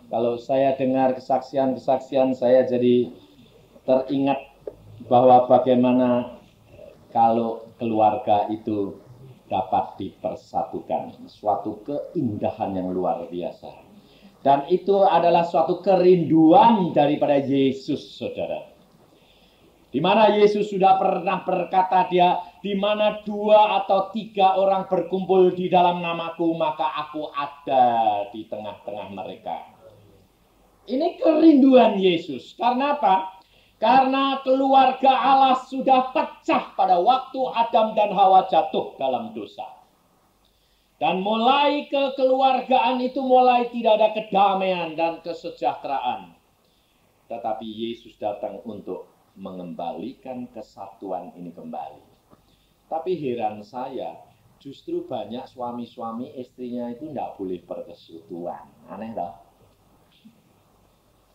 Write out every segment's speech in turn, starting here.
Kalau saya dengar kesaksian-kesaksian, saya jadi teringat bahwa bagaimana kalau keluarga itu dapat dipersatukan. Suatu keindahan yang luar biasa. Dan itu adalah suatu kerinduan daripada Yesus, saudara. Di mana Yesus sudah pernah berkata, dia di mana 2 atau 3 orang berkumpul di dalam namaku, maka aku ada di tengah-tengah mereka. Ini kerinduan Yesus. Karena apa? Karena keluarga Allah sudah pecah pada waktu Adam dan Hawa jatuh dalam dosa. Dan mulai kekeluargaan itu mulai tidak ada kedamaian dan kesejahteraan. Tetapi Yesus datang untuk mengembalikan kesatuan ini kembali. Tapi heran saya, justru banyak suami-suami istrinya itu tidak boleh persekutuan. Aneh tak?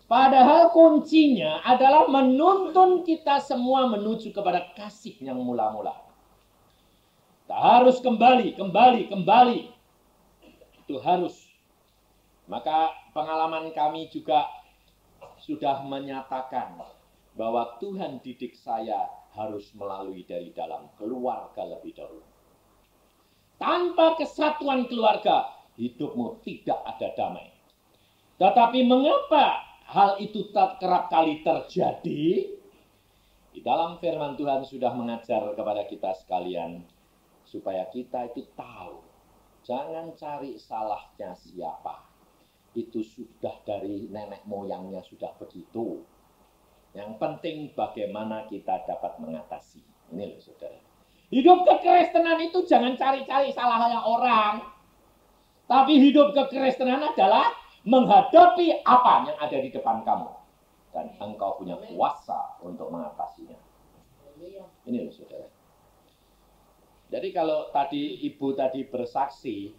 Padahal kuncinya adalah menuntun kita semua menuju kepada kasih yang mula-mula. Kita harus kembali. Itu harus. Maka pengalaman kami juga sudah menyatakan bahwa Tuhan didik saya harus melalui dari dalam keluarga lebih dahulu. Tanpa kesatuan keluarga, hidupmu tidak ada damai. Tetapi mengapa hal itu kerap kali terjadi? Di dalam firman Tuhan sudah mengajar kepada kita sekalian, supaya kita itu tahu, jangan cari salahnya siapa. Itu sudah dari nenek moyangnya sudah begitu. Yang penting bagaimana kita dapat mengatasi. Ini loh saudara. Hidup kekristenan itu jangan cari-cari salahnya orang. Tapi hidup kekristenan adalah menghadapi apa yang ada di depan kamu. Dan engkau punya kuasa untuk mengatasinya. Ini loh saudara. Jadi kalau tadi ibu tadi bersaksi,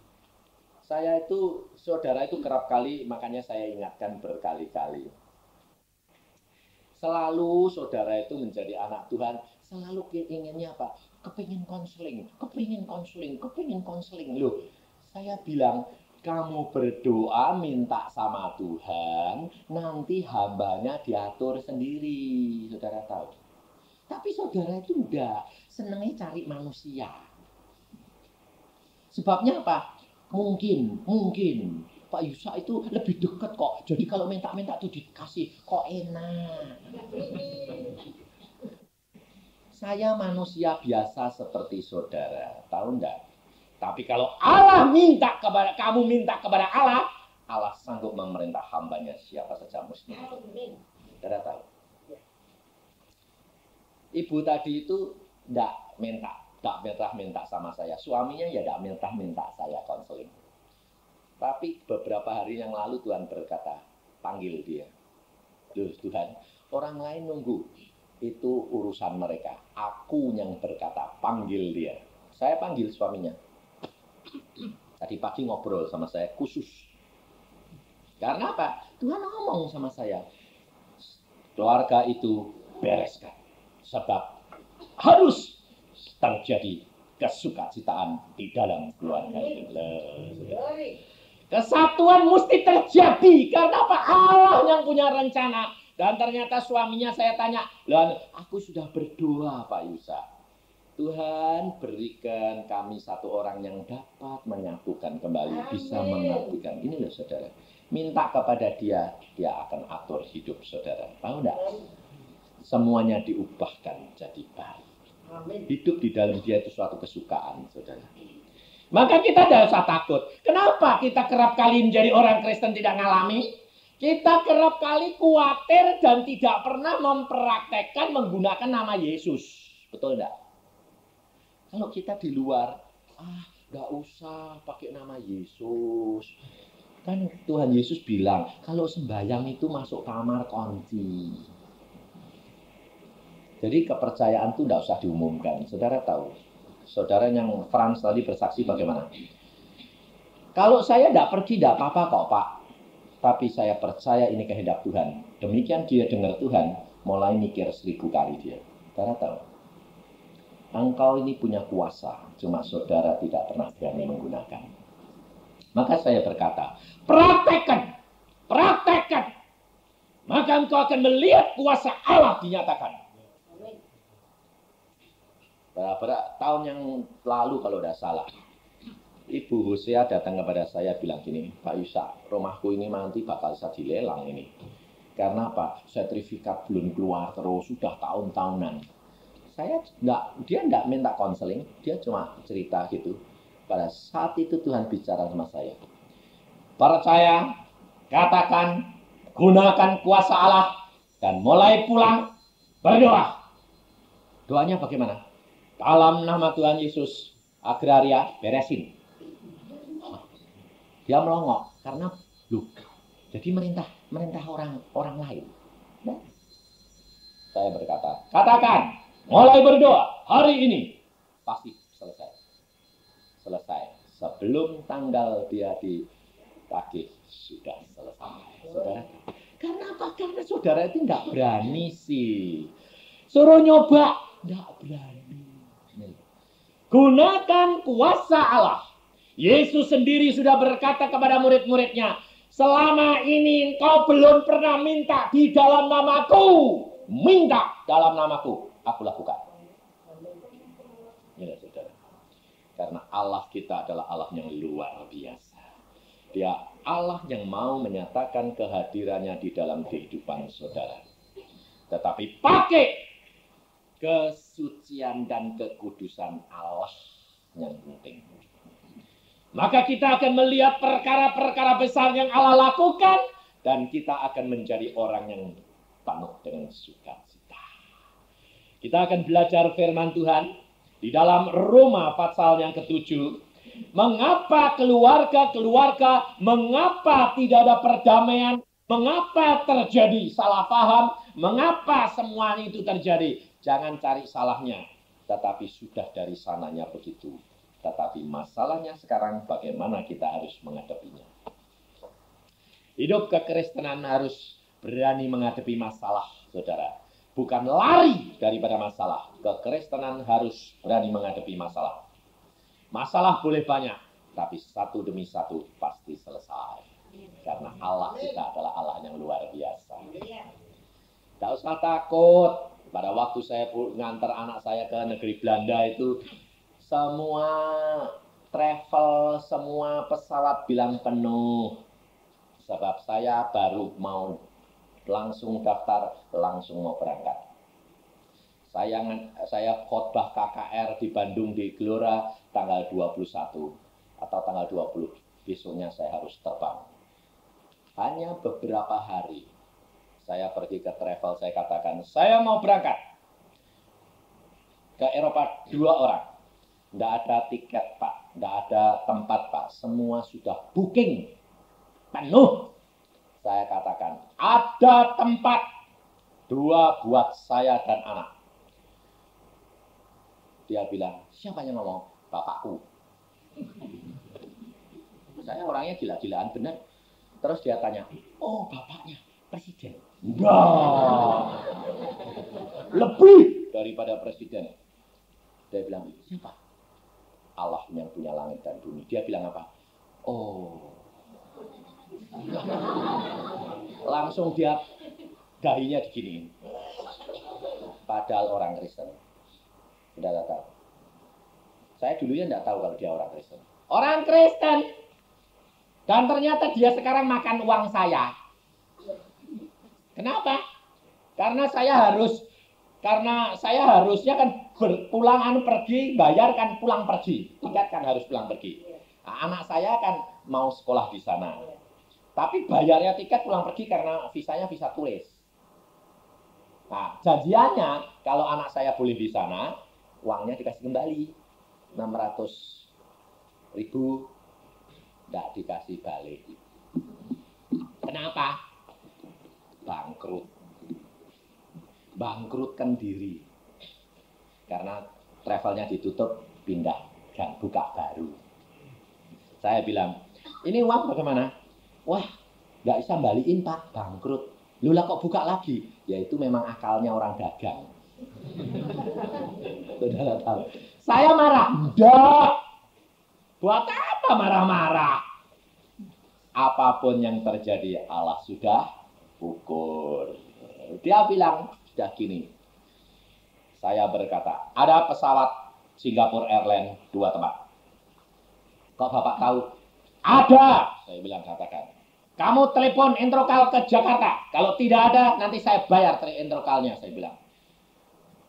saya itu, saudara itu kerap kali, makanya saya ingatkan berkali-kali. Selalu saudara itu menjadi anak Tuhan, selalu inginnya apa? Kepingin konseling. Loh, saya bilang, kamu berdoa minta sama Tuhan, nanti hambanya diatur sendiri, saudara tahu. Tapi saudara itu enggak, senangnya cari manusia. Sebabnya apa? Mungkin Pak Yusa itu lebih dekat kok. Jadi kalau minta-minta itu dikasih, kok enak. Saya manusia biasa seperti saudara, tahu enggak? Tapi kalau Allah minta kepada kamu, minta kepada Allah, Allah sanggup memerintah hambanya siapa saja muslim. Saudara tahu? Ibu tadi itu enggak minta sama saya. Suaminya ya enggak minta saya konseling. Tapi beberapa hari yang lalu Tuhan berkata, panggil dia. Loh Tuhan, orang lain nunggu. Itu urusan mereka. Aku yang berkata, panggil dia. Saya panggil suaminya. Tadi pagi ngobrol sama saya khusus. Karena apa? Tuhan ngomong sama saya. Keluarga itu bereskan. Sebab harus terjadi kesukacitaan di dalam keluarga itu. Kesatuan mesti terjadi. Karena apa? Allah yang punya rencana. Dan ternyata suaminya saya tanya, "Lah, aku sudah berdoa Pak Yusa. Tuhan berikan kami satu orang yang dapat menyatukan kembali, bisa mengertikan." Ini loh saudara. Minta kepada dia, dia akan atur hidup saudara. Tahu enggak? Semuanya diubahkan jadi baik. Hidup di dalam dia itu suatu kesukaan saudara. Maka kita tidak usah takut. Kenapa kita kerap kali menjadi orang Kristen tidak ngalami? Kita kerap kali khawatir dan tidak pernah mempraktekkan menggunakan nama Yesus. Betul enggak? Kalau kita di luar, enggak usah pakai nama Yesus. Kan Tuhan Yesus bilang, kalau sembahyang itu masuk kamar kunci. Jadi kepercayaan itu enggak usah diumumkan. Saudara tahu. Saudara yang Frans tadi bersaksi bagaimana? Kalau saya tidak pergi, tidak apa-apa kok Pak. Tapi saya percaya ini kehendak Tuhan. Demikian dia dengar Tuhan, mulai mikir 1000 kali dia. Saudara tahu? Engkau ini punya kuasa, cuma saudara tidak pernah berani menggunakan. Maka saya berkata, praktekkan praktekkan, maka engkau akan melihat kuasa Allah dinyatakan. Beberapa tahun yang lalu kalau tidak salah, Ibu Hosea datang kepada saya bilang gini, Pak Yusa, rumahku ini nanti bakal bisa dilelang ini. Karena apa? Sertifikat belum keluar terus, sudah tahun-tahunan. Dia enggak minta konseling, dia cuma cerita gitu. Pada saat itu Tuhan bicara sama saya. Percaya, katakan, gunakan kuasa Allah, dan mulai pulang berdoa. Doanya bagaimana? Dalam nama Tuhan Yesus, agraria beresin. Dia melongok karena jadi merintah orang lain. Nah, saya berkata, katakan, mulai berdoa hari ini pasti selesai. Sebelum tanggal dia ditagih sudah selesai, saudara. Karena apa? Karena saudara itu nggak berani sih. Suruh nyoba, nggak berani. Gunakan kuasa Allah. Yesus sendiri sudah berkata kepada murid-muridnya, selama ini engkau belum pernah minta di dalam namaku. Minta dalam namaku, aku lakukan. Ya, saudara. Karena Allah kita adalah Allah yang luar biasa. Dia Allah yang mau menyatakan kehadirannya di dalam kehidupan saudara. Tetapi pakai kesucian dan kekudusan Allah yang penting. Maka kita akan melihat perkara-perkara besar yang Allah lakukan. Dan kita akan menjadi orang yang penuh dengan sukacita. Kita akan belajar firman Tuhan. Di dalam Roma pasal yang ke-7. Mengapa keluarga-keluarga, mengapa tidak ada perdamaian. Mengapa terjadi salah paham. Mengapa semuanya itu terjadi. Jangan cari salahnya. Tetapi sudah dari sananya begitu. Tetapi masalahnya sekarang bagaimana kita harus menghadapinya. Hidup kekristenan harus berani menghadapi masalah, saudara. Bukan lari daripada masalah. Kekristenan harus berani menghadapi masalah. Masalah boleh banyak, tapi satu demi satu pasti selesai. Karena Allah kita adalah Allah yang luar biasa. Tidak usah takut. Pada waktu saya ngantar anak saya ke negeri Belanda itu, semua travel, semua pesawat bilang penuh. Sebab saya baru mau langsung daftar, langsung mau berangkat. Saya khotbah KKR di Bandung di Gelora tanggal 21 atau tanggal 20. Besoknya saya harus terbang. Hanya beberapa hari saya pergi ke travel, saya katakan, saya mau berangkat ke Eropa 2 orang. Tidak ada tiket, Pak. Tidak ada tempat, Pak. Semua sudah booking. Penuh. Saya katakan, ada tempat 2 buat saya dan anak. Dia bilang, siapa yang ngomong? Bapakku. Saya orangnya gila-gilaan, benar. Terus dia tanya, oh bapaknya presiden. Enggak. Lebih daripada presiden. Dia bilang, siapa? Allah yang punya langit dan bumi. Dia bilang apa? Oh. Langsung dia dahinya diginiin. Padahal orang Kristen. Tidak tahu. Saya dulunya tidak tahu kalau dia orang Kristen. Orang Kristen. Dan ternyata dia sekarang makan uang saya. Kenapa? Karena saya harusnya kan pulang pergi, bayar kan pulang pergi. Tiket kan harus pulang pergi. Nah, anak saya kan mau sekolah di sana. Tapi bayarnya tiket pulang pergi karena visanya visa turis. Nah, janjiannya kalau anak saya boleh di sana, uangnya dikasih kembali. 600.000 enggak dikasih balik. Kenapa? Bangkrutkan diri. Karena travelnya ditutup, pindah dan buka baru. Saya bilang, ini uang bagaimana? Wah, nggak bisa balikin Pak, bangkrut. Lula kok buka lagi? Ya itu memang akalnya orang dagang. Saudara tahu. Saya marah. Enggak. Buat apa marah-marah? apapun yang terjadi Allah sudah ukur. Dia bilang, sudah gini. Saya berkata, ada pesawat Singapore Airlines 2 tempat. Kok Bapak tahu? Ada, saya bilang katakan. Kamu telepon Entrokal ke Jakarta. Kalau tidak ada, nanti saya bayar Entrokalnya, saya bilang.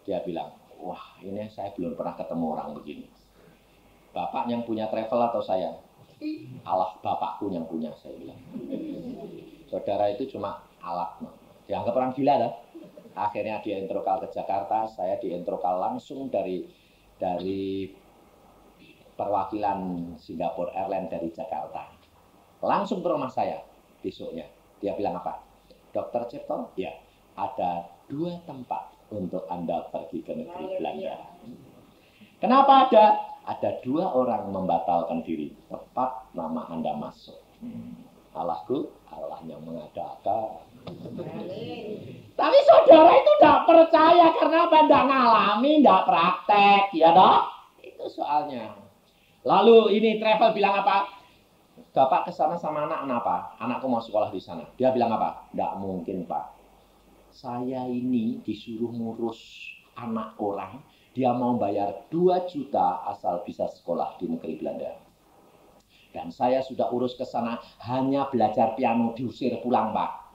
Dia bilang, wah ini saya belum pernah ketemu orang begini. Bapak yang punya travel atau saya? Allah bapakku yang punya, saya bilang. Saudara itu cuma alat. Dianggap orang gila dah. Akhirnya di Entrokal ke Jakarta, saya di Entrokal langsung dari perwakilan Singapore Airlines dari Jakarta. Langsung ke rumah saya besoknya. Dia bilang apa? Dokter Cipto, ya ada 2 tempat untuk Anda pergi ke negeri Belanda. Kenapa ada? Ada 2 orang membatalkan diri. Tepat nama Anda masuk. Allahku, Allah yang mengada-ada. Tapi saudara itu tidak percaya karena apa? Tidak ngalami, tidak praktek, ya dong? Itu soalnya. Lalu ini travel bilang apa? Bapak ke sana sama anak kenapa? Anakku mau sekolah di sana. Dia bilang apa? Tidak mungkin Pak. Saya ini disuruh ngurus anak orang. Dia mau bayar 2 juta asal bisa sekolah di negeri Belanda. Dan saya sudah urus ke sana hanya belajar piano diusir pulang Pak.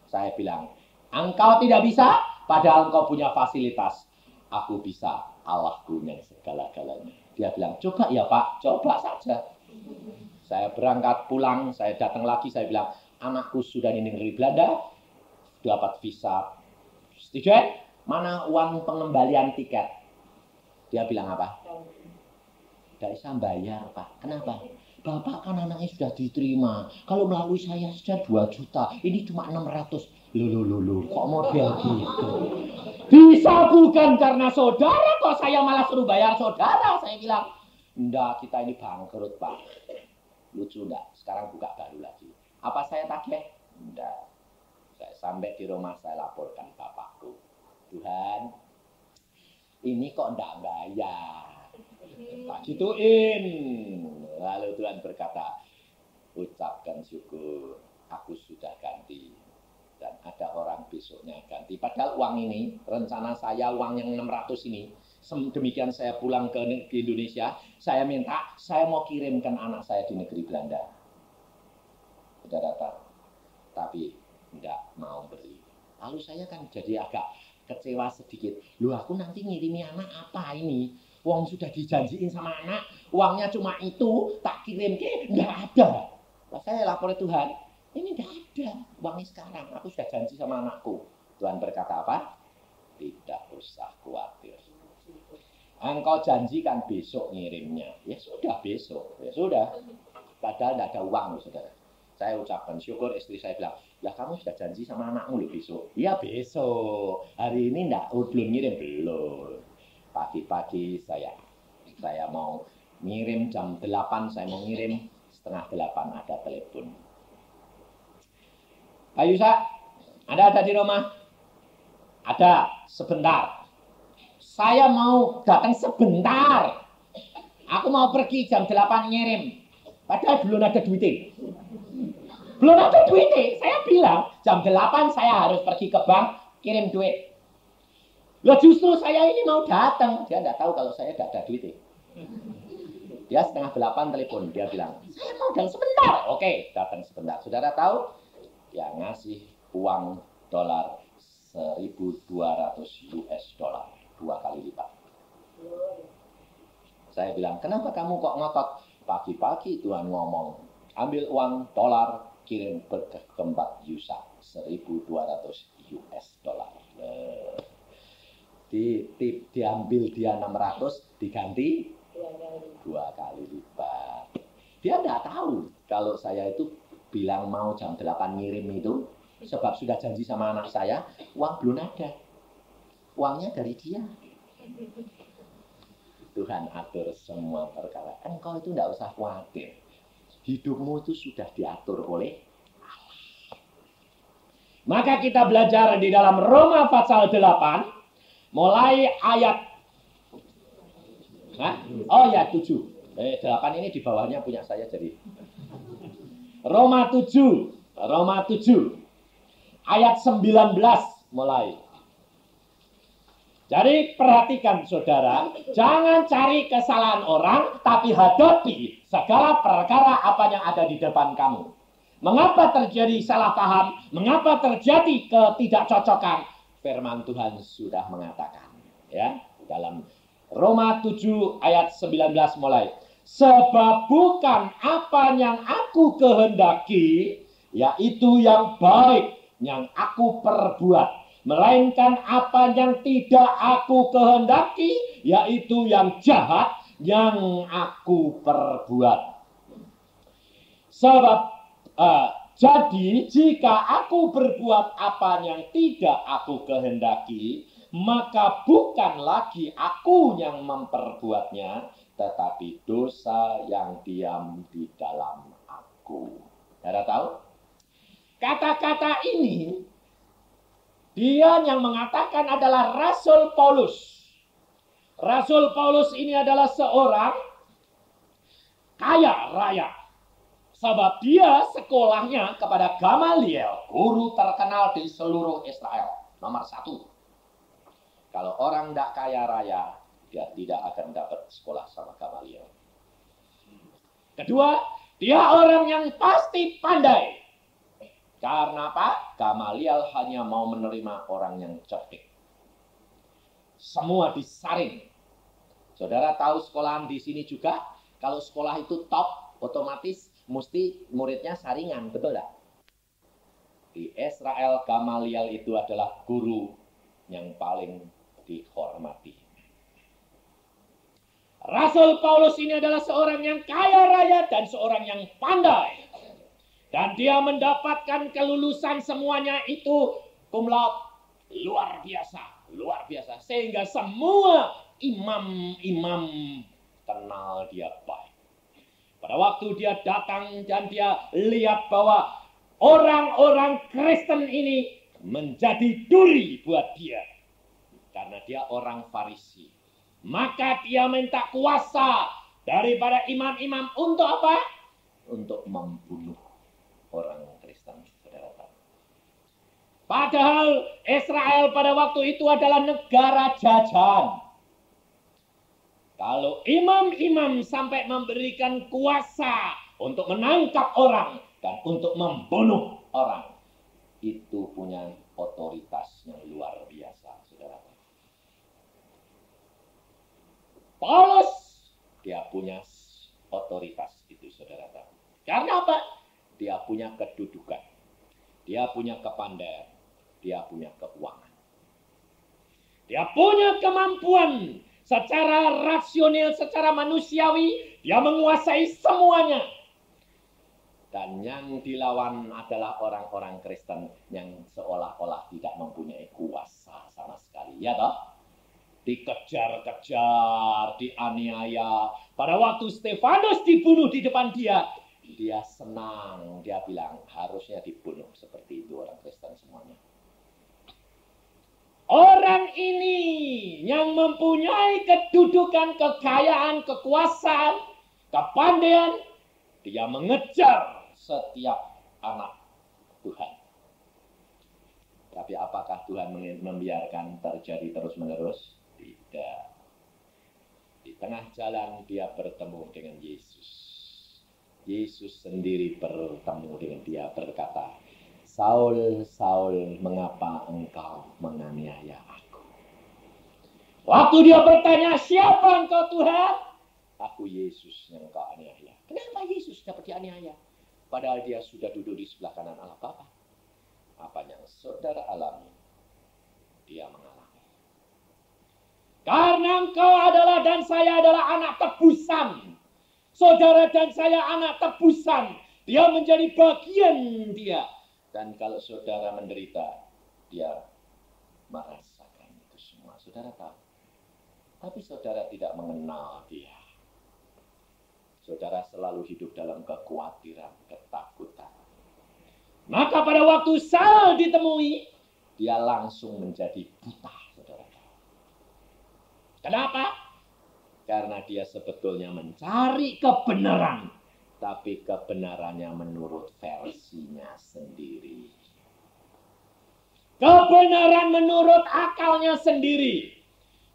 Saya bilang, engkau tidak bisa padahal engkau punya fasilitas. Aku bisa, Allah punya segala-galanya. Dia bilang, coba ya Pak, coba saja. Saya berangkat pulang, saya datang lagi, saya bilang, anakku sudah di negeri Belanda, dapat visa student, mana uang pengembalian tiket? Dia bilang apa? Tidak bisa bayar Pak, kenapa? Bapak kan anaknya sudah diterima, kalau melalui saya sudah 2 juta, ini cuma 600. Loh, kok model gitu? Bisa bukan karena saudara, kok saya malah suruh bayar saudara, saya bilang. Enggak, kita ini bangkrut Pak. Lucu enggak? Sekarang buka baru lagi. Apa saya tagih? Enggak. Saya sampai di rumah saya laporkan bapakku. Tuhan, ini kok enggak bayar? Tak gituin. Lalu Tuhan berkata, ucapkan syukur, aku sudah ganti. Dan ada orang besoknya ganti. Padahal uang ini, rencana saya uang yang 600 ini, demikian saya pulang ke Indonesia, saya minta, saya mau kirimkan anak saya di negeri Belanda. Saudara tahu, tapi tidak mau beri. Lalu saya kan jadi agak kecewa sedikit. Loh aku nanti ngirimi anak apa ini? Uang sudah dijanjiin sama anak, uangnya cuma itu, tak kirim ke, nggak ada. Lalu saya lapor Tuhan, ini nggak ada uangnya sekarang, aku sudah janji sama anakku. Tuhan berkata apa? Tidak usah khawatir. Engkau janjikan besok ngirimnya. Ya sudah besok. Ya sudah. Padahal tidak ada uang, saudara. Saya ucapkan syukur, istri saya bilang, ya kamu sudah janji sama anakmu loh besok. Ya besok. Hari ini belum ngirim, belum. Pagi-pagi saya mau ngirim jam 8, saya mau ngirim setengah 8 ada telepon. Pak Yusa, Anda ada di rumah? Ada, sebentar. Saya mau datang sebentar. Aku mau pergi jam 8 ngirim. Padahal belum ada duitnya. Belum ada duitnya. Saya bilang jam 8 saya harus pergi ke bank kirim duit. Loh justru saya ini mau datang. Dia tidak tahu kalau saya tidak ada duitnya. Dia setengah 8 telepon. Dia bilang, saya mau datang sebentar. Oke, datang sebentar. Saudara tahu? Yang ngasih uang dolar 1.200 US dollar. 2 kali lipat. Saya bilang, kenapa kamu kok ngotot? Pagi-pagi Tuhan ngomong, ambil uang dolar, kirim ke tempat Yusa, 1.200 US dollar. Diambil dia 600, diganti 2 kali lipat. Dia tidak tahu kalau saya itu bilang mau jam 8 ngirim itu, sebab sudah janji sama anak saya, uang belum ada. Uangnya dari dia. Tuhan atur semua perkara. Engkau itu tidak usah khawatir. Hidupmu itu sudah diatur oleh Allah. Maka kita belajar di dalam Roma pasal 8, mulai ayat 7. 8 ini di bawahnya punya saya jadi. Roma 7 ayat 19 mulai. Jadi perhatikan saudara, jangan cari kesalahan orang, tapi hadapi segala perkara apa yang ada di depan kamu. Mengapa terjadi salah paham? Mengapa terjadi ketidakcocokan? Firman Tuhan sudah mengatakan, ya, dalam Roma 7 ayat 19 mulai. Sebab bukan apa yang aku kehendaki, yaitu yang baik yang aku perbuat, melainkan apa yang tidak aku kehendaki, yaitu yang jahat yang aku perbuat. Sebab jadi jika aku berbuat apa yang tidak aku kehendaki, maka bukan lagi aku yang memperbuatnya, tetapi dosa yang diam di dalam aku. Saudara tahu? Kata-kata ini dia yang mengatakan adalah Rasul Paulus. Rasul Paulus ini adalah seorang kaya raya. Sebab dia sekolahnya kepada Gamaliel, guru terkenal di seluruh Israel. Nomor 1. Kalau orang tidak kaya raya, dia tidak akan dapat sekolah sama Gamaliel. Kedua, dia orang yang pasti pandai. Karena apa? Gamaliel hanya mau menerima orang yang cerdik. Semua disaring. Saudara tahu sekolahan di sini juga, kalau sekolah itu top, otomatis mesti muridnya saringan, betul tidak? Di Israel, Gamaliel itu adalah guru yang paling dihormati. Rasul Paulus ini adalah seorang yang kaya raya dan seorang yang pandai. Dan dia mendapatkan kelulusan semuanya itu cum laude, luar biasa, luar biasa. Sehingga semua imam-imam kenal dia baik. Pada waktu dia datang dan dia lihat bahwa orang-orang Kristen ini menjadi duri buat dia. Karena dia orang Farisi. Maka dia minta kuasa daripada imam-imam untuk apa? Untuk membunuh orang Kristen. Padahal Israel pada waktu itu adalah negara jajahan. Kalau imam-imam sampai memberikan kuasa untuk menangkap orang dan untuk membunuh orang, itu punya otoritas yang luar biasa, saudara. Paulus, dia punya otoritas itu, saudara. Karena apa? Dia punya kedudukan, dia punya kepandaian, dia punya keuangan. Dia punya kemampuan secara rasional, secara manusiawi, dia menguasai semuanya. Dan yang dilawan adalah orang-orang Kristen yang seolah-olah tidak mempunyai kuasa sama sekali. Ya toh? Dikejar-kejar, dianiaya. Pada waktu Stefanus dibunuh di depan dia, dia senang, dia bilang harusnya dibunuh. Seperti itu orang Kristen semuanya. Orang ini yang mempunyai kedudukan, kekayaan, kekuasaan, kepandaian, dia mengejar setiap anak Tuhan. Tapi apakah Tuhan membiarkan terjadi terus-menerus? Tidak. Di tengah jalan dia bertemu dengan Yesus. Yesus sendiri bertemu dengan dia, berkata, Saul, Saul, mengapa engkau menganiaya aku? Waktu dia bertanya, siapa engkau Tuhan? Aku Yesus yang engkau aniaya. Kenapa Yesus dapat dianiaya? Padahal dia sudah duduk di sebelah kanan Allah Bapa. Apa yang saudara alami, dia mengalami. Karena engkau adalah dan saya adalah anak tebusan. Saudara dan saya anak tebusan. Dia menjadi bagian dia. Dan kalau saudara menderita, dia merasakan itu semua. Saudara tahu. Tapi saudara tidak mengenal dia. Saudara selalu hidup dalam kekhawatiran, ketakutan. Maka pada waktu Saul ditemui, dia langsung menjadi buta, saudara. Kenapa? Karena dia sebetulnya mencari kebenaran. tapi kebenarannya menurut versinya sendiri. Kebenaran menurut akalnya sendiri.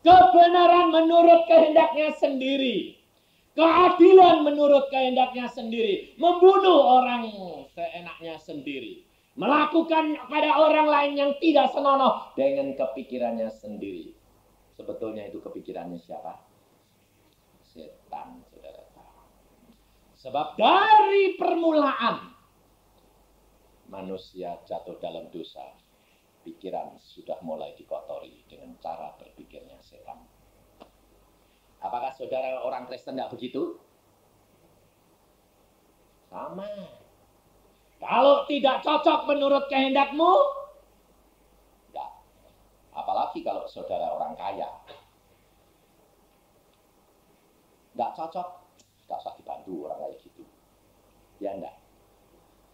Kebenaran menurut kehendaknya sendiri. Keadilan menurut kehendaknya sendiri. Membunuh orang seenaknya sendiri. Melakukan pada orang lain yang tidak senonoh dengan kepikirannya sendiri. Sebetulnya itu kepikirannya siapa? Setan, saudara. Sebab dari permulaan manusia jatuh dalam dosa. Pikiran sudah mulai dikotori dengan cara berpikirnya setan. Apakah saudara orang Kristen tidak begitu? Sama. Kalau tidak cocok menurut kehendakmu, tidak. Apalagi kalau saudara orang kaya. Tidak cocok, tidak usah dibantu orang kayak gitu. Ya enggak.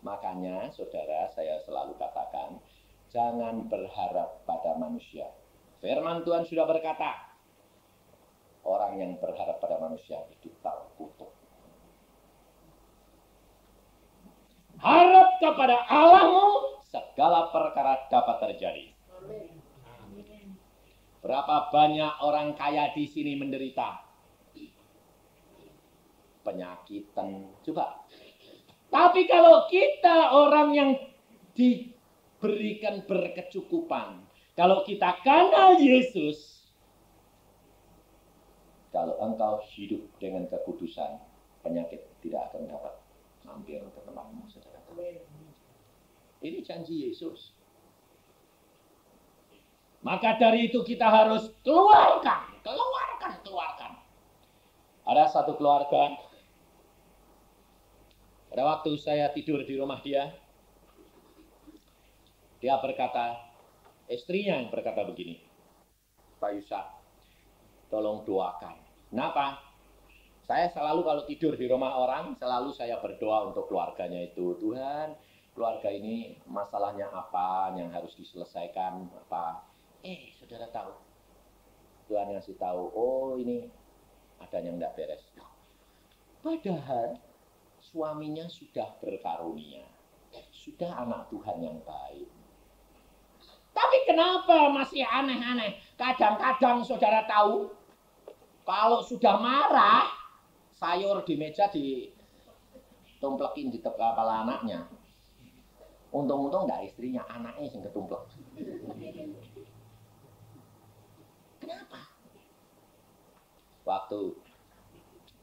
Makanya saudara, saya selalu katakan, jangan berharap pada manusia. Firman Tuhan sudah berkata, orang yang berharap pada manusia itu terkutuk. Harap kepada Allahmu, segala perkara dapat terjadi. Berapa banyak orang kaya di sini menderita penyakitan. Coba. Tapi kalau kita orang yang diberikan berkecukupan, kalau kita kenal Yesus, kalau engkau hidup dengan kekudusan, penyakit tidak akan dapat mampir ke tempatmu, saudara. Ini janji Yesus. Maka dari itu kita harus keluarkan. Ada satu keluarga, pada waktu saya tidur di rumah dia berkata, istrinya yang berkata begini, Pak Yusak, tolong doakan. Kenapa? Saya selalu kalau tidur di rumah orang, selalu saya berdoa untuk keluarganya itu. Tuhan, keluarga ini masalahnya apa yang harus diselesaikan, apa. Saudara tahu. Tuhan ngasih tahu, oh ini ada yang tidak beres. Padahal suaminya sudah berkarunia. Sudah anak Tuhan yang baik. Tapi kenapa masih aneh-aneh? Kadang-kadang saudara tahu, kalau sudah marah, sayur di meja ditumplekin di kepala anaknya. Untung-untung enggak istrinya, anaknya yang ketumplek. Kenapa? Waktu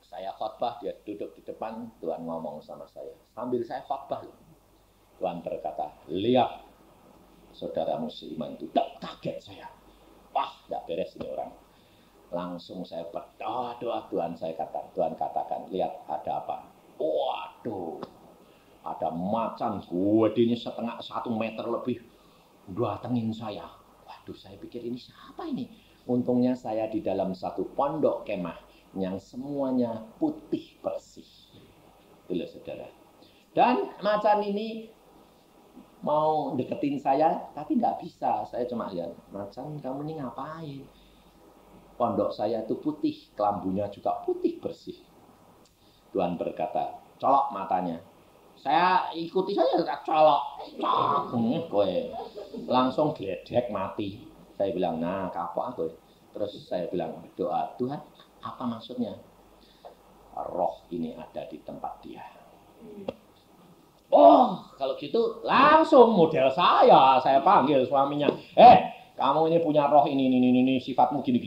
saya khotbah, dia duduk di depan, Tuhan ngomong sama saya. Sambil saya khotbah, Tuhan berkata, lihat saudaramu seiman itu. Kaget saya. Wah, enggak beres ini orang. Langsung saya berdoa, Tuhan katakan, lihat ada apa? Waduh, ada macan gedenya 1,5 meter lebih datengin saya. Waduh, saya pikir ini siapa ini? Untungnya saya di dalam satu pondok kemah yang semuanya putih bersih. Itulah saudara. Dan macan ini mau deketin saya, tapi nggak bisa. Saya cuma lihat, macan kamu ini ngapain? Pondok saya itu putih, kelambunya juga putih bersih. Tuhan berkata, colok matanya. Saya ikuti saja, colok. Kowe langsung gledek mati. Saya bilang, nah kapok aku. Terus saya bilang, doa, Tuhan, apa maksudnya? Roh ini ada di tempat dia. Oh, kalau gitu langsung model saya panggil suaminya. Kamu ini punya roh ini, sifatmu gini.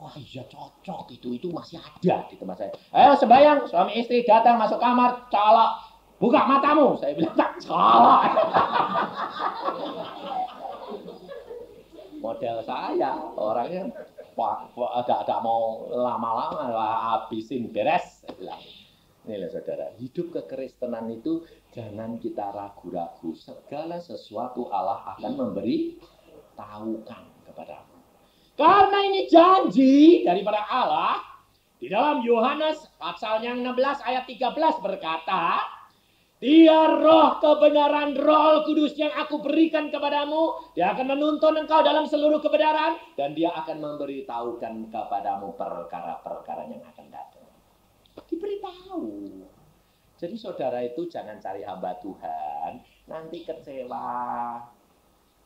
Wah iya cocok, itu masih ada di tempat saya. Ayo sembahyang, suami istri datang masuk kamar, colok, buka matamu. Saya bilang, tak colok. Model saya, orangnya agak mau lama-lama habisin beres. Saya bilang, inilah saudara, hidup kekristenan itu jangan kita ragu-ragu. Segala sesuatu Allah akan memberi tahukan kepadamu. Karena ini janji daripada Allah. Di dalam Yohanes pasal yang 16 ayat 13 berkata, Dia roh kebenaran, Roh Kudus yang aku berikan kepadamu. Dia akan menuntun engkau dalam seluruh kebenaran. Dan dia akan memberitahukan kepadamu perkara-perkara yang akan datang. Diberitahu. Jadi saudara itu jangan cari hamba Tuhan, nanti kecewa.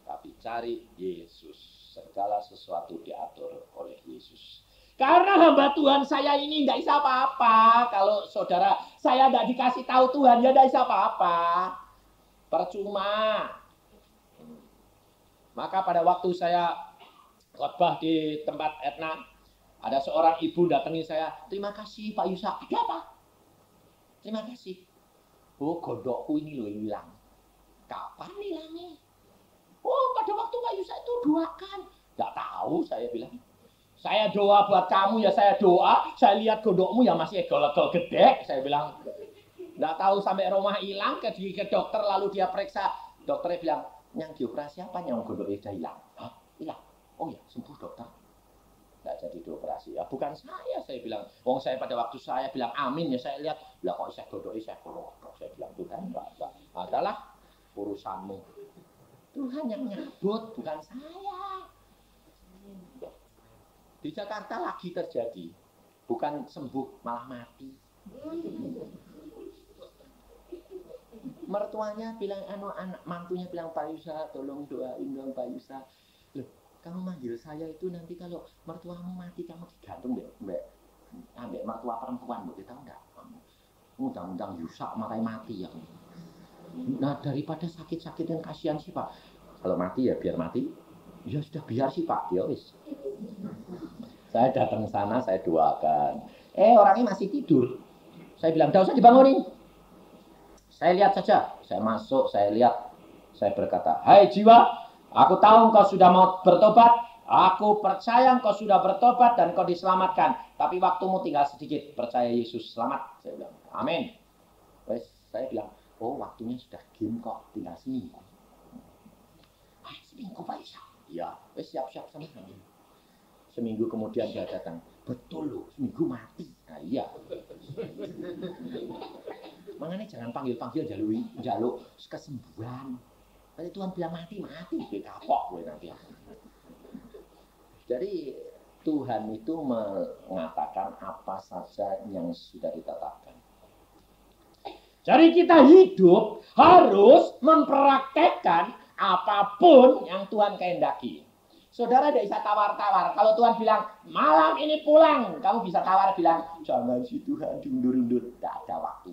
Tapi cari Yesus. Segala sesuatu diatur oleh Yesus. Karena hamba Tuhan saya ini tidak bisa apa-apa. Kalau saudara saya tidak dikasih tahu Tuhan, ya tidak bisa apa-apa. Percuma. Maka pada waktu saya khotbah di tempat Etna, ada seorang ibu datangi saya, terima kasih Pak Yusa. Ada apa? Terima kasih. Oh, gondokku ini loh hilang. Kapan hilangnya? Oh, pada waktu Pak Yusa itu doakan. Tidak tahu, saya bilang. Saya doa buat kamu ya, saya doa. Saya lihat gondokmu ya masih egol-egol gede, saya bilang. Tidak tahu sampai rumah hilang, ke dokter lalu dia periksa. Dokternya bilang, yang dioperasi apa? Yang gondoknya sudah hilang. Hah? Hilang? Oh ya, sembuh dokter. Tidak jadi dioperasi. Ya bukan saya bilang. Wong saya pada waktu saya bilang amin ya, saya lihat. Lah kok saya gondoknya saya kelotok. Saya bilang, Tuhan, enggak. Adalah urusanmu. Tuhan yang nyabut, bukan saya. Di Jakarta lagi terjadi, bukan sembuh malah mati. Mertuanya bilang, anak mantunya bilang, Pak Yusa, tolong doain dong Pak Yusa. Loh, kamu manggil saya itu nanti kalau mertuamu mati kamu digantung ambek mertua perempuan, Bu, tahu enggak? Undang-undang Yusa makai mati ya. Nah daripada sakit-sakit dan kasihan sih Pak. Kalau mati ya biar mati. Ya sudah biar sih Pak, ya wis. Saya datang ke sana, saya doakan. Orangnya masih tidur. Saya bilang, tidak usah dibangunin. Saya lihat saja. Saya masuk, saya lihat. Saya berkata, hai jiwa, aku tahu engkau sudah mau bertobat. Aku percaya engkau sudah bertobat dan engkau diselamatkan. Tapi waktumu tinggal sedikit. Percaya Yesus, selamat. Saya bilang, amin. Saya bilang, oh waktunya sudah game kok, tinggal seminggu. Seminggu Pak Isa? Ya, siap-siap sama kami. Seminggu kemudian dia datang. Betul loh, seminggu mati. Nah iya. Makanya jangan panggil-panggil jaluk kesembuhan. Kalau Tuhan bilang mati, gue kapok gue nanti. Jadi Tuhan itu mengatakan apa saja yang sudah ditetapkan. Jadi kita hidup harus mempraktekkan apapun yang Tuhan kehendaki. Saudara tidak bisa tawar-tawar. Kalau Tuhan bilang, malam ini pulang, kamu bisa tawar bilang, jangan sih Tuhan, diundur-undur. Tidak ada waktu.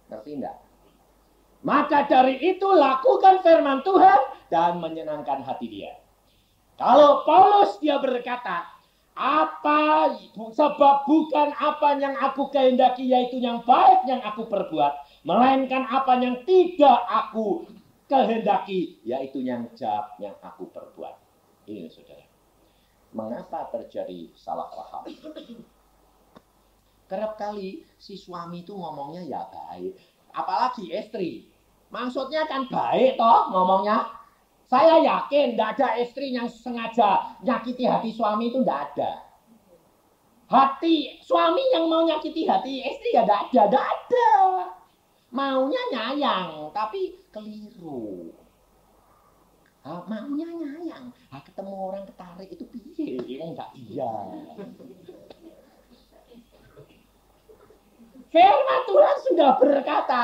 Ngerti enggak? Maka dari itu lakukan firman Tuhan dan menyenangkan hati dia. Kalau Paulus dia berkata, sebab bukan apa yang aku kehendaki yaitu yang baik yang aku perbuat, melainkan apa yang tidak aku kehendaki yaitu yang jahat yang aku perbuat. Ini saudara. Mengapa terjadi salah paham? Kerap kali si suami itu ngomongnya ya baik, apalagi istri. Maksudnya kan baik toh ngomongnya. Saya yakin tidak ada istri yang sengaja nyakiti hati suami itu tidak ada. Hati suami yang mau nyakiti hati istri ya tidak ada. Maunya nyayang, tapi keliru. Maunya nyayang, ketemu orang ketarik itu piye? Enggak iya. Firman Tuhan sudah berkata,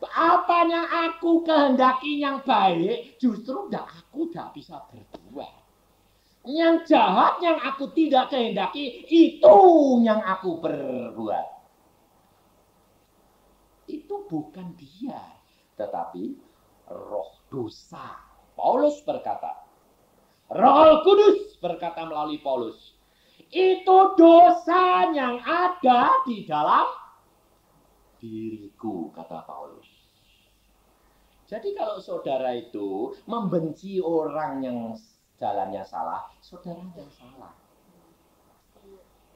apa yang aku kehendaki yang baik, justru aku tidak bisa berbuat. Yang jahat yang aku tidak kehendaki, itu yang aku berbuat. Itu bukan dia, tetapi roh dosa. Paulus berkata, Roh Kudus berkata melalui Paulus, itu dosa yang ada di dalam diriku, kata Paulus. Jadi kalau saudara itu membenci orang yang jalannya salah, saudara yang salah.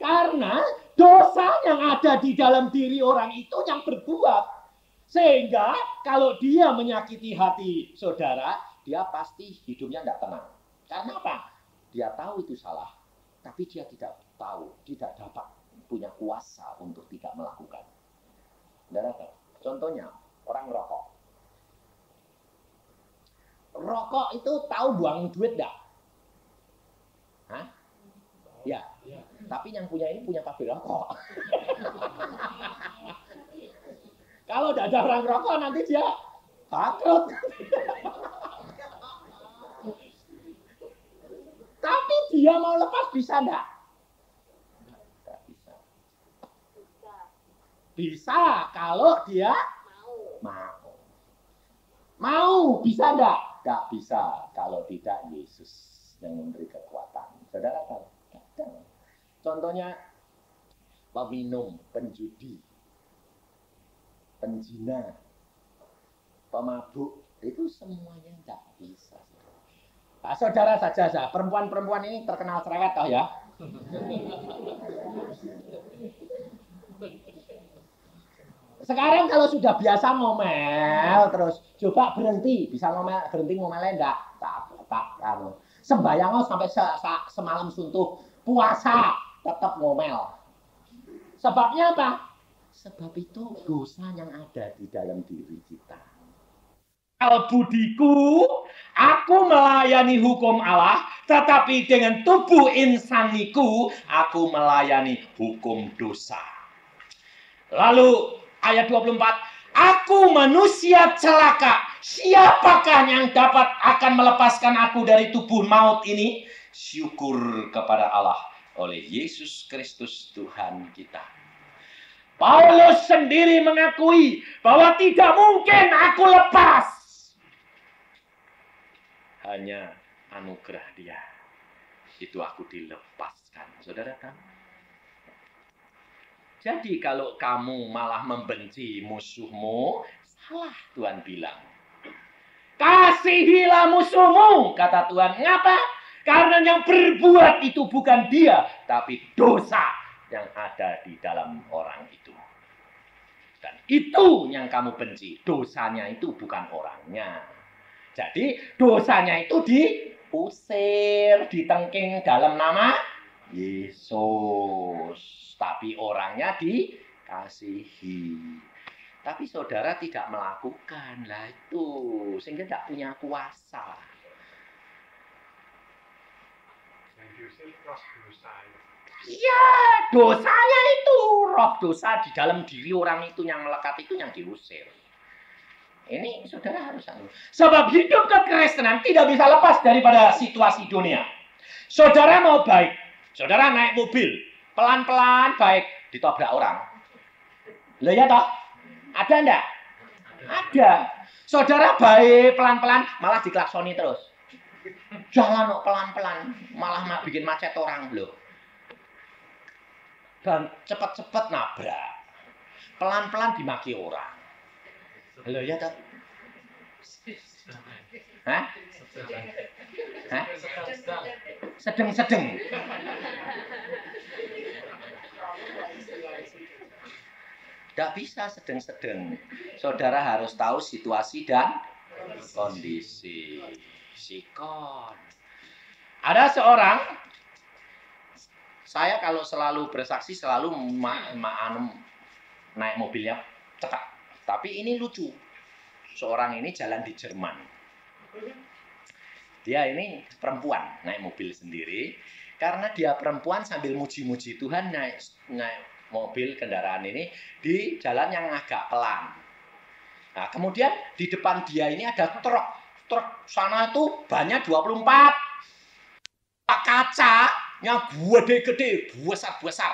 Karena dosa yang ada di dalam diri orang itu yang berbuat. Sehingga kalau dia menyakiti hati saudara, dia pasti hidupnya tidak tenang. Karena apa? Dia tahu itu salah, tapi dia tidak tahu, tidak dapat punya kuasa untuk tidak melakukan. Contohnya, orang rokok. Rokok itu tahu buang duit enggak? Hah? Ya. Tapi yang punya ini punya pabrik rokok. Kalau tidak ada orang rokok nanti dia bangkrut. Tapi dia mau lepas bisa enggak? Enggak bisa. Bisa kalau dia mau. Mau bisa enggak? Enggak bisa kalau tidak Yesus yang memberi kekuatan. Saudara tahu? Contohnya peminum, penjudi, penjina, pemabuk, itu semuanya tidak bisa. Nah, saudara saja, perempuan-perempuan ini terkenal cerewet toh ya. Sekarang kalau sudah biasa ngomel terus, coba berhenti, bisa ngomel, berhenti ngomelnya enggak? Tak kamu. Sembayang sampai semalam suntuk, puasa tetap ngomel. Sebabnya apa? Sebab itu dosa yang ada di dalam diri kita. Kalau budiku, aku melayani hukum Allah, tetapi dengan tubuh insaniku, aku melayani hukum dosa. Lalu ayat 24, aku manusia celaka, siapakah yang dapat akan melepaskan aku dari tubuh maut ini? Syukur kepada Allah oleh Yesus Kristus Tuhan kita. Paulus sendiri mengakui bahwa tidak mungkin aku lepas. Hanya anugerah dia. Itu aku dilepaskan. Saudara kan? Jadi kalau kamu malah membenci musuhmu, salah Tuhan bilang. Kasihilah musuhmu, kata Tuhan. Ngapa? Karena yang berbuat itu bukan dia, tapi dosa yang ada di dalam orang itu. Dan itu yang kamu benci. Dosanya itu bukan orangnya. Jadi dosanya itu diusir, ditengking dalam nama Yesus. Tapi orangnya dikasihi. Tapi saudara tidak melakukan. Lah itu. Sehingga tidak punya kuasa. Iya, dosanya itu. Roh dosa di dalam diri orang itu yang melekat itu yang diusir. Ini saudara harus tahu. Sebab hidup kekristenan tidak bisa lepas daripada situasi dunia. Saudara mau baik. Saudara naik mobil. Pelan-pelan baik. Ditabrak orang. Loh ya toh? Ada enggak? Ada. Saudara baik pelan-pelan malah diklaksoni terus. Jalan kok pelan-pelan. Malah bikin macet orang loh. Dan cepat-cepat nabrak. Pelan-pelan dimaki orang. Halo ya toh? Hah? Hah? Sedeng-sedeng. Tidak bisa sedeng-sedeng. Saudara harus tahu situasi dan kondisi. Sikon. Ada seorang, saya kalau selalu bersaksi selalu naik mobilnya cepat. Tapi ini lucu. Seorang ini jalan di Jerman. Dia ini perempuan naik mobil sendiri. Karena dia perempuan sambil muji-muji Tuhan naik mobil kendaraan ini di jalan yang agak pelan. Nah, kemudian di depan dia ini ada truk. Truk sana itu bannya 24. Kacanya gede-gede, besar-besar.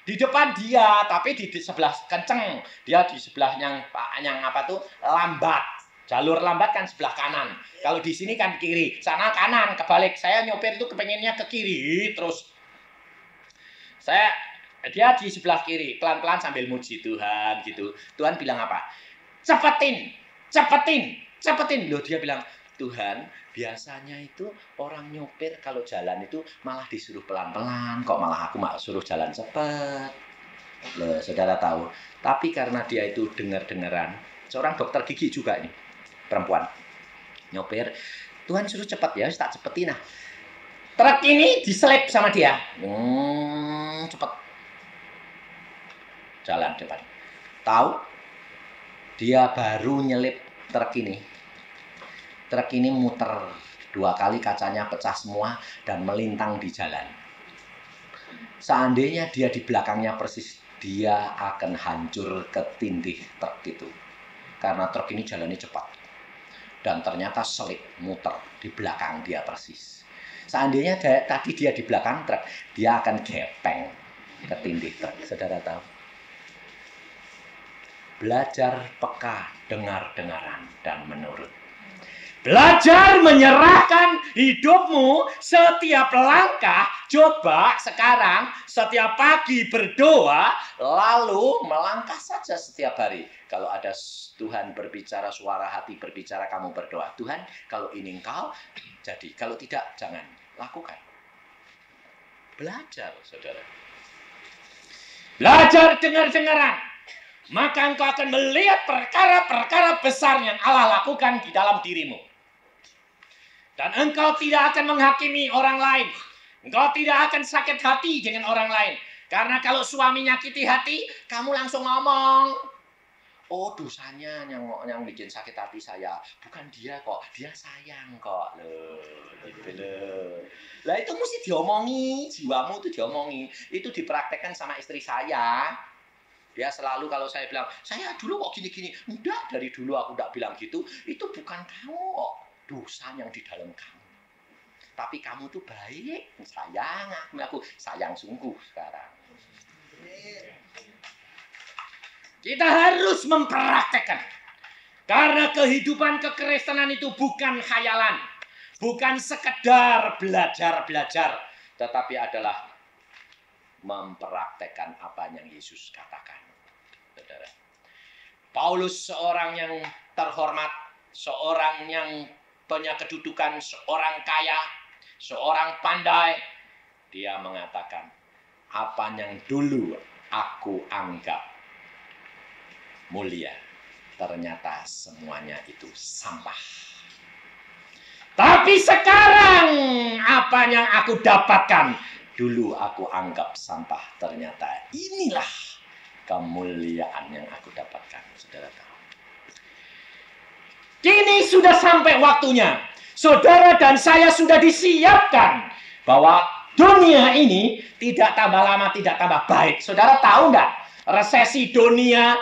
Di depan dia, tapi di sebelah kenceng. Dia di sebelah yang apa tuh lambat. Jalur lambat kan sebelah kanan. Kalau di sini kan kiri, sana kanan, kebalik. Saya nyopir itu kepengennya ke kiri, terus dia di sebelah kiri, pelan-pelan sambil muji Tuhan gitu. Tuhan bilang apa? Cepetin. Loh dia bilang, Tuhan, biasanya itu orang nyopir kalau jalan itu malah disuruh pelan-pelan, kok malah aku suruh jalan cepat. Loh, saudara tahu. Tapi karena dia itu dengar-dengaran, seorang dokter gigi juga ini, perempuan, nyopir, Tuhan suruh cepat ya, tak cepetin nah. Truk ini diselip sama dia. Cepet. Jalan depan. Tahu? Dia baru nyelip truk ini. Truk ini muter 2 kali, kacanya pecah semua dan melintang di jalan. Seandainya dia di belakangnya persis dia akan hancur ketindih truk itu. Karena truk ini jalannya cepat. Dan ternyata selip muter di belakang dia persis. Seandainya tadi dia di belakang truk, dia akan gepeng ketindih truk. Saudara tahu? Belajar peka, dengar-dengaran, dan menurut. Belajar menyerahkan hidupmu setiap langkah. Coba sekarang setiap pagi berdoa, lalu melangkah saja setiap hari. Kalau ada Tuhan berbicara, suara hati berbicara, kamu berdoa. Tuhan, kalau ini engkau, jadi. Kalau tidak, jangan. Lakukan. Belajar, saudara. Belajar dengar-dengaran. Maka engkau akan melihat perkara-perkara besar yang Allah lakukan di dalam dirimu. Dan engkau tidak akan menghakimi orang lain. Engkau tidak akan sakit hati dengan orang lain. Karena kalau suami nyakiti hati, kamu langsung ngomong. Oh, dosanya yang bikin sakit hati saya. Bukan dia kok, dia sayang kok. Lah itu mesti diomongi, jiwamu itu diomongi. Itu dipraktekkan sama istri saya. Dia selalu kalau saya bilang, saya dulu kok gini-gini. Udah, dari dulu aku udah bilang gitu. Itu bukan kamu kok. Dosa yang di dalam kamu. Tapi kamu tuh baik, sayang aku sayang sungguh sekarang. Kita harus mempraktekkan. Karena kehidupan kekristenan itu bukan khayalan. Bukan sekedar belajar-belajar. Tetapi adalah mempraktekkan apa yang Yesus katakan. Saudara. Paulus seorang yang terhormat. Seorang yang punya kedudukan, seorang kaya, seorang pandai. Dia mengatakan, apa yang dulu aku anggap mulia, ternyata semuanya itu sampah. Tapi sekarang apa yang aku dapatkan, dulu aku anggap sampah, ternyata inilah kemuliaan yang aku dapatkan. Saudara tahu. Kini sudah sampai waktunya. Saudara dan saya sudah disiapkan bahwa dunia ini tidak tambah lama, tidak tambah baik. Saudara tahu nggak? Resesi dunia,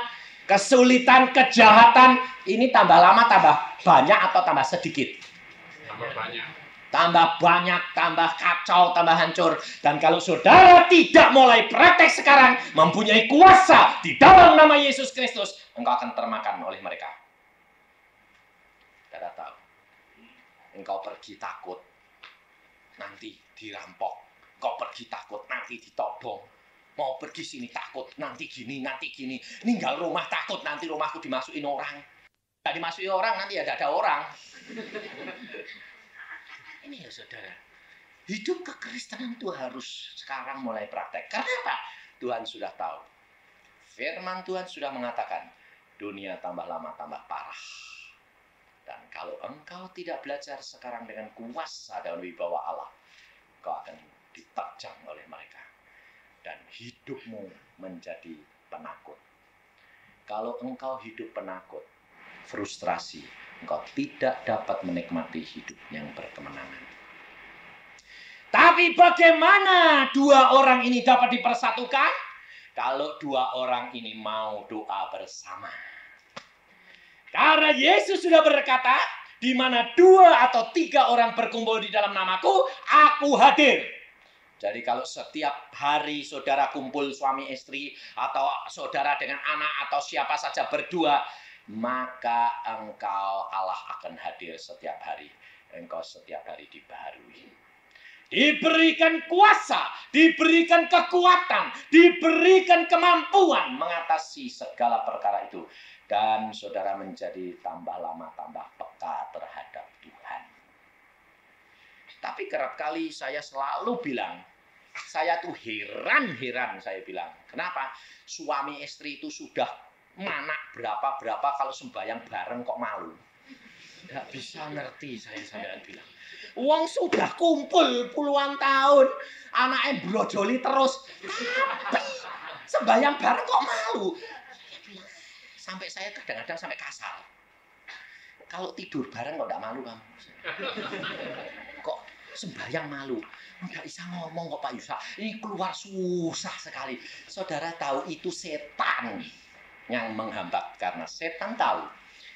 kesulitan, kejahatan, ini tambah lama, tambah banyak atau tambah sedikit? Tambah banyak. Tambah banyak, tambah kacau, tambah hancur. Dan kalau saudara tidak mulai praktek sekarang, mempunyai kuasa di dalam nama Yesus Kristus, engkau akan termakan oleh mereka. Saudara tahu, engkau pergi takut, nanti dirampok. Engkau pergi takut, nanti ditodong. Mau pergi sini takut, nanti gini, nanti gini. Ninggal rumah takut, nanti rumahku dimasukin orang. Tidak dimasukin orang, nanti ada orang. Ini ya saudara, hidup kekristenan itu harus sekarang mulai praktek. Kenapa? Tuhan sudah tahu. Firman Tuhan sudah mengatakan, dunia tambah lama tambah parah. Dan kalau engkau tidak belajar sekarang dengan kuasa dan wibawa Allah, engkau akan diterjang oleh mereka. Dan hidupmu menjadi penakut. Kalau engkau hidup penakut, frustrasi, engkau tidak dapat menikmati hidup yang berkemenangan. Tapi bagaimana dua orang ini dapat dipersatukan? Kalau dua orang ini mau doa bersama. Karena Yesus sudah berkata, di mana 2 atau 3 orang berkumpul di dalam namaku, aku hadir. Jadi kalau setiap hari saudara kumpul suami istri, atau saudara dengan anak, atau siapa saja berdua, maka engkau Allah akan hadir setiap hari. Engkau setiap hari dibaharui. Diberikan kuasa, diberikan kekuatan, diberikan kemampuan mengatasi segala perkara itu. Dan saudara menjadi tambah lama, tambah peka terhadap Tuhan. Tapi kerap kali saya selalu bilang, saya tuh heran saya bilang. Kenapa? Suami istri itu sudah mana berapa kalau sembahyang bareng kok malu. Tidak bisa ngerti saya bilang. Uang sudah kumpul puluhan tahun, anaknya brojoli terus, tapi sembahyang bareng kok malu. Sampai saya kadang-kadang sampai kasar. Kalau tidur bareng kok tidak malu kamu? Kok sembahyang malu. Nggak bisa ngomong kok Pak Yusa. Ini keluar susah sekali. Saudara tahu itu setan yang menghambat. Karena setan tahu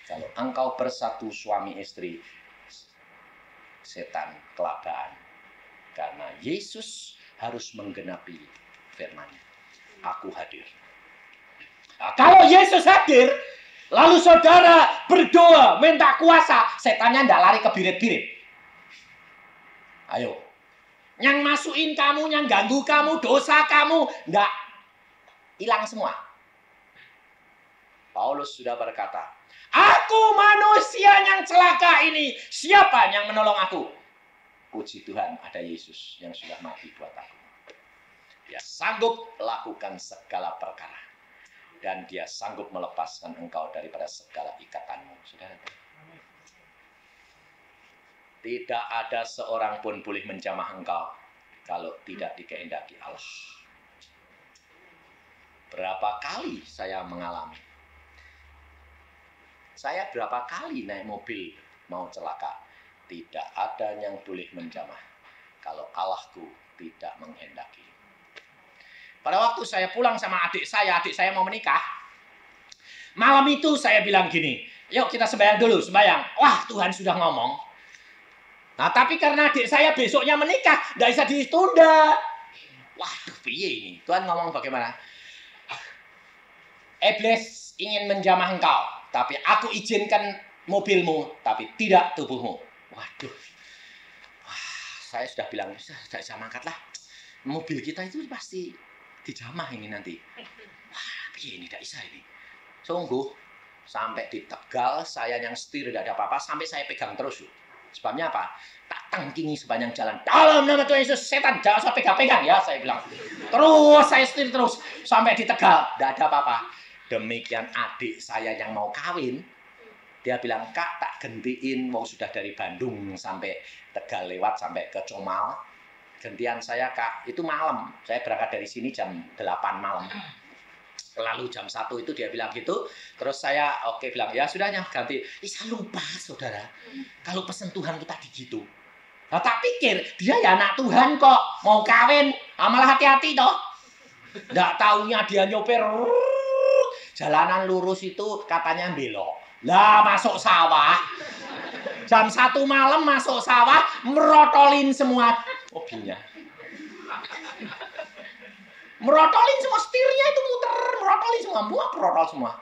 kalau engkau bersatu suami istri, setan kelabakan. Karena Yesus harus menggenapi firman-Nya. Aku hadir. Nah, kalau Yesus hadir, lalu saudara berdoa, minta kuasa, setannya nggak lari ke birit-birit. Ayo. Yang masukin kamu, yang ganggu kamu, dosa kamu, nggak hilang semua. Paulus sudah berkata, aku manusia yang celaka ini, siapa yang menolong aku? Puji Tuhan, ada Yesus yang sudah mati buat aku. Dia sanggup lakukan segala perkara. Dan dia sanggup melepaskan engkau daripada segala ikatanmu. Saudara, tidak ada seorang pun boleh menjamah engkau kalau tidak dikehendaki Allah. Berapa kali saya mengalami. Saya berapa kali naik mobil mau celaka. Tidak ada yang boleh menjamah kalau Allahku tidak menghendaki. Pada waktu saya pulang sama adik saya mau menikah. Malam itu saya bilang gini, yuk kita sembahyang dulu, sembahyang. Wah, Tuhan sudah ngomong. Nah, tapi karena adik saya besoknya menikah, tidak bisa ditunda. Waduh, piye ini? Tuhan ngomong bagaimana? Iblis ingin menjamah engkau, tapi aku izinkan mobilmu, tapi tidak tubuhmu. Waduh. Wah, saya sudah bilang, sudah bisa mangkat lah. Mobil kita itu pasti dijamah ini nanti. Wah, piye ini, tidak bisa ini. Sungguh, sampai di Tegal, saya yang setir tidak ada apa-apa, sampai saya pegang terus. Sebabnya apa? Tak tangkingi sepanjang jalan. Dalam nama Tuhan Yesus, setan, jangan usah pegang-pegang ya, saya bilang. Terus, saya setir terus, sampai di Tegal, tidak ada apa-apa. Demikian adik saya yang mau kawin, dia bilang, Kak, tak gantiin, mau sudah dari Bandung sampai Tegal lewat, sampai ke Comal. Gantian saya, Kak, itu malam. Saya berangkat dari sini jam 8 malam. Lalu jam 1 itu dia bilang gitu. Terus saya bilang, ya sudahnya ganti. Saya lupa, saudara. Kalau pesen Tuhan itu tadi gitu. Nah, tak pikir, dia ya anak Tuhan kok. Mau kawin, malah hati-hati toh. Nggak taunya dia nyopir. Jalanan lurus itu katanya belok. Lah, masuk sawah. Jam 1 malam masuk sawah, merotolin semua mobilnya. Merotolin semua, setirnya itu muter, merotolin semua, merotol semua.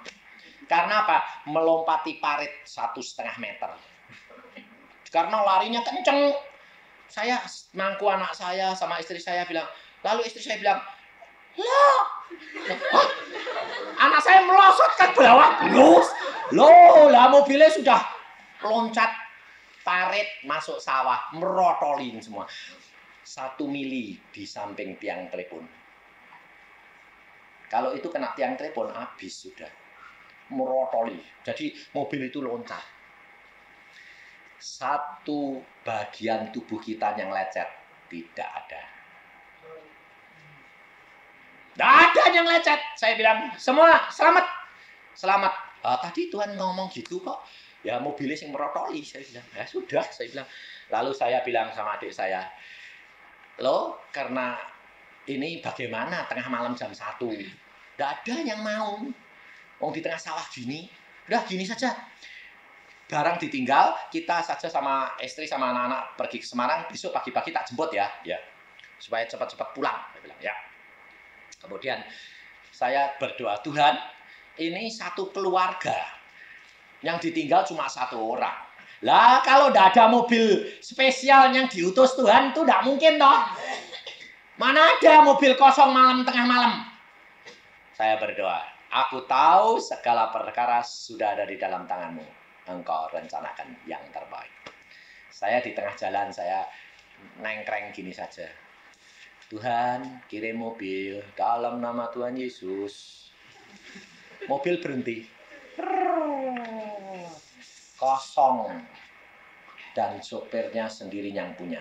Karena apa? Melompati parit 1,5 meter. Karena larinya kenceng. Saya mangku anak saya sama istri saya bilang, lalu istri saya bilang, loh, anak saya melosot ke bawah, loh, lah mobilnya sudah loncat parit masuk sawah, merotolin semua. 1 mili di samping tiang telepon. Kalau itu kena tiang telepon, habis sudah. Merotoli. Jadi mobil itu loncat. Satu bagian tubuh kita yang lecet. Tidak ada. Tidak ada yang lecet. Saya bilang, semua selamat. Selamat. Tadi Tuhan ngomong gitu kok. Ya mobilnya yang merotoli. Saya bilang, ya sudah. Saya bilang. Lalu saya bilang sama adik saya, loh, karena ini bagaimana tengah malam jam 1? Tidak ada yang mau. Di tengah sawah gini. Udah gini saja. Barang ditinggal, kita saja sama istri sama anak-anak pergi ke Semarang. Besok pagi-pagi tak jemput ya. Ya. Supaya cepat-cepat pulang. Saya bilang, ya. Kemudian saya berdoa, Tuhan, ini satu keluarga. Yang ditinggal cuma 1 orang. Lah kalau tidak ada mobil spesial yang diutus Tuhan, itu tidak mungkin toh. Mana ada mobil kosong malam tengah malam. Saya berdoa, aku tahu segala perkara sudah ada di dalam tanganmu. Engkau rencanakan yang terbaik. Saya di tengah jalan, saya nengkreng gini saja. Tuhan, kirim mobil dalam nama Tuhan Yesus. Mobil berhenti. Kosong. Dan sopirnya sendiri yang punya.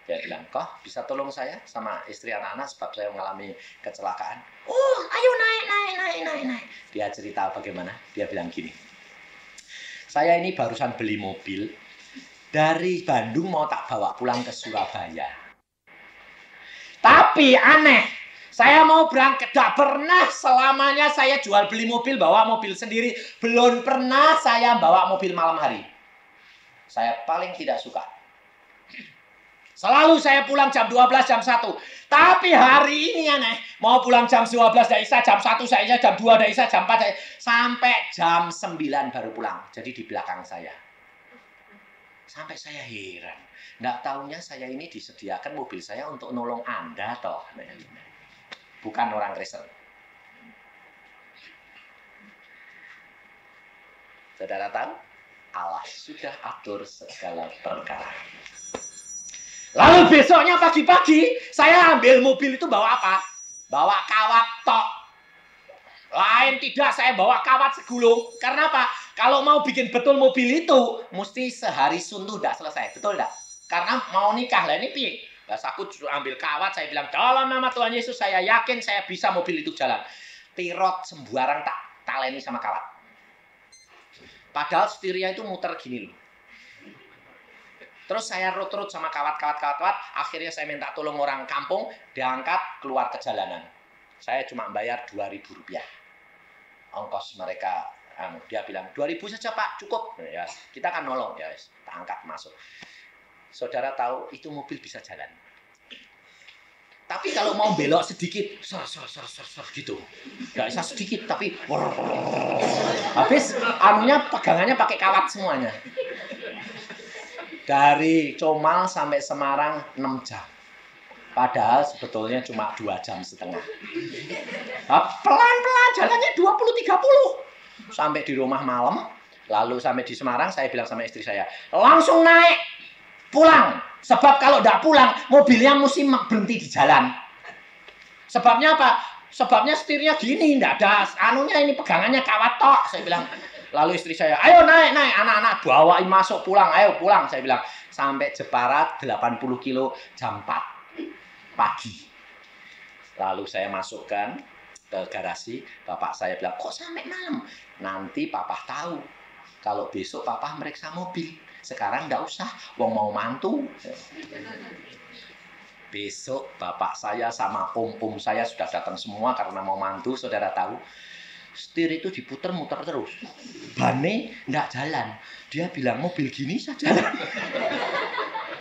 Dia bilang, kok bisa tolong saya sama istri anak-anak sebab saya mengalami kecelakaan. Oh, ayo naik. Dia cerita bagaimana. Dia bilang gini, saya ini barusan beli mobil Dari Bandung mau tak bawa pulang ke Surabaya. Tapi aneh, saya mau berangkat, tidak pernah selamanya saya jual beli mobil, bawa mobil sendiri. Belum pernah saya bawa mobil malam hari. Saya paling tidak suka. Selalu saya pulang jam 12, jam 1. Tapi hari ini aneh, mau pulang jam 12 tidak bisa, jam 1 saya jam 2 tidak bisa, jam 4 sampai jam 9 baru pulang. Jadi di belakang saya. Sampai saya heran. Nggak taunya saya ini disediakan mobil saya untuk nolong Anda toh. Bukan orang Kristen. Saudara tahu? Allah sudah atur segala perkara. Lalu besoknya pagi-pagi, saya ambil mobil itu bawa apa? Bawa kawat tok. Lain tidak, saya bawa kawat segulung. Karena apa? Kalau mau bikin betul mobil itu, mesti sehari suntuh tidak selesai. Betul tidak? Karena mau nikah lah ini piye? Pas aku ambil kawat, saya bilang, dalam nama Tuhan Yesus, saya yakin saya bisa mobil itu jalan. Pirot sembarang tak taleni sama kawat. Padahal setirnya itu muter gini loh. Terus saya rut-rut sama kawat. Akhirnya saya minta tolong orang kampung, diangkat keluar ke jalanan. Saya cuma bayar Rp2.000. Ongkos mereka, dia bilang 2.000 saja Pak, cukup. Ya, kita kan nolong, ya, kita angkat masuk. Saudara tahu itu mobil bisa jalan. Tapi kalau mau belok sedikit, gitu. Nggak bisa sedikit, tapi habis pegangannya pakai kawat semuanya. Dari Comal sampai Semarang 6 jam. Padahal sebetulnya cuma 2,5 jam. Pelan-pelan jalannya 20-30. Sampai di rumah malam, lalu sampai di Semarang, saya bilang sama istri saya, langsung naik, pulang. Sebab kalau tidak pulang, mobilnya mesti berhenti di jalan. Sebabnya apa? Sebabnya setirnya gini, tidak ada anunya, ini pegangannya kawat tok. Saya bilang, lalu istri saya, ayo naik, anak-anak bawain masuk, pulang, ayo pulang. Saya bilang, sampai Jepara 80 kilo jam 4 pagi. Lalu saya masukkan ke garasi, bapak saya bilang, kok sampai malam? Nanti papa tahu, kalau besok papa meriksa mobil. Sekarang enggak usah, wong mau mantu. Besok bapak saya sama om saya sudah datang semua karena mau mantu, saudara tahu. Setir itu diputer-muter terus. Bane enggak jalan. Dia bilang mobil gini saja.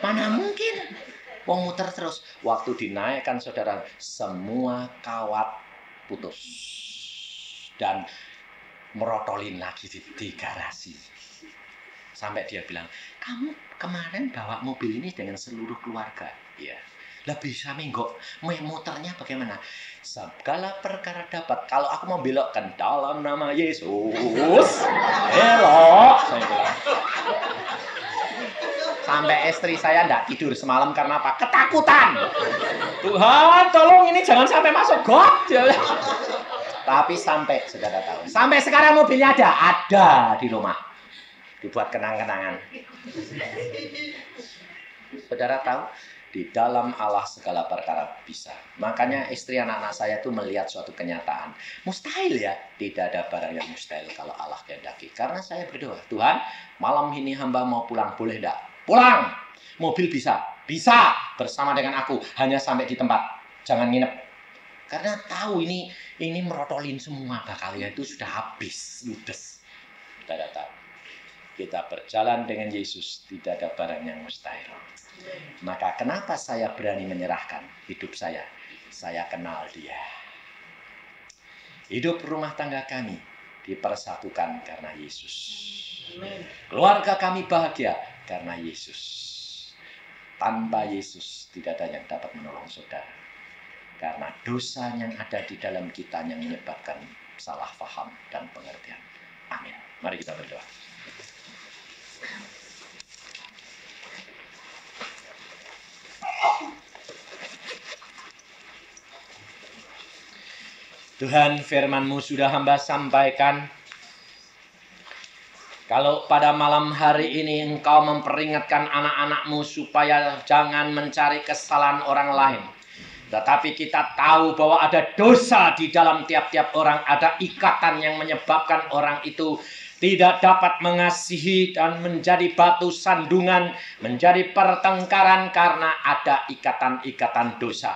Mana mungkin? Wong muter terus. Waktu dinaikkan saudara, semua kawat putus. Dan merotolin lagi di garasi. Sampai dia bilang, kamu kemarin bawa mobil ini dengan seluruh keluarga. Ya. Lah bisa menggok, muternya bagaimana? Segala perkara dapat. Kalau aku mau belokkan dalam nama Yesus, belok. Saya bilang. Sampai istri saya tidak tidur semalam karena apa? Ketakutan. Tuhan, tolong ini jangan sampai masuk got. Tapi sampai, saudara tahu, sampai sekarang mobilnya ada di rumah. Dibuat kenang-kenangan. Saudara tahu, di dalam Allah segala perkara bisa. Makanya istri anak-anak saya itu melihat suatu kenyataan. Mustahil ya, tidak ada barang yang mustahil kalau Allah kehendaki. Karena saya berdoa, Tuhan, malam ini hamba mau pulang, boleh enggak? Pulang, mobil bisa bersama dengan aku, hanya sampai di tempat, jangan nginep. Karena tahu ini merotolin semua bakalnya itu sudah habis, ludes. Saudara tahu. Kita berjalan dengan Yesus, tidak ada barang yang mustahil. Maka kenapa saya berani menyerahkan hidup saya? Saya kenal Dia. Hidup rumah tangga kami dipersatukan karena Yesus. Keluarga kami bahagia karena Yesus. Tanpa Yesus tidak ada yang dapat menolong saudara. Karena dosa yang ada di dalam kita yang menyebabkan salah faham dan pengertian. Amin. Mari kita berdoa. Tuhan, firman-Mu sudah hamba sampaikan. Kalau pada malam hari ini Engkau memperingatkan anak-anak-Mu supaya jangan mencari kesalahan orang lain. Tetapi kita tahu bahwa ada dosa di dalam tiap-tiap orang. Ada ikatan yang menyebabkan orang itu tidak dapat mengasihi dan menjadi batu sandungan, menjadi pertengkaran karena ada ikatan-ikatan dosa.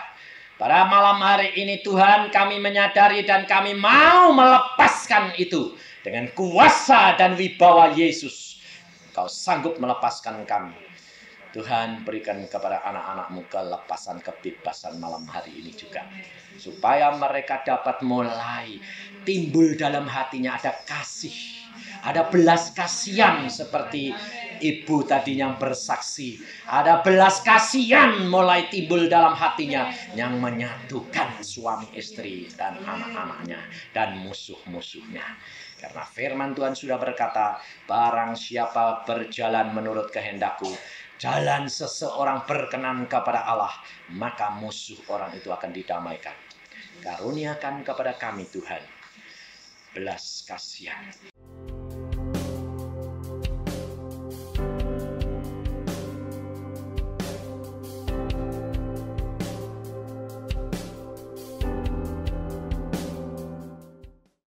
Pada malam hari ini Tuhan, kami menyadari dan kami mau melepaskan itu dengan kuasa dan wibawa Yesus. Kau sanggup melepaskan kami. Tuhan, berikan kepada anak-anak-Mu kelepasan, kebebasan malam hari ini juga. Supaya mereka dapat mulai timbul dalam hatinya ada kasih, ada belas kasihan seperti ibu tadi yang bersaksi. Ada belas kasihan mulai timbul dalam hatinya yang menyatukan suami istri dan anak-anaknya dan musuh-musuhnya. Karena firman Tuhan sudah berkata, barang siapa berjalan menurut kehendak-Ku, jalan seseorang berkenan kepada Allah, maka musuh orang itu akan didamaikan. Karuniakan kepada kami Tuhan belas kasihan.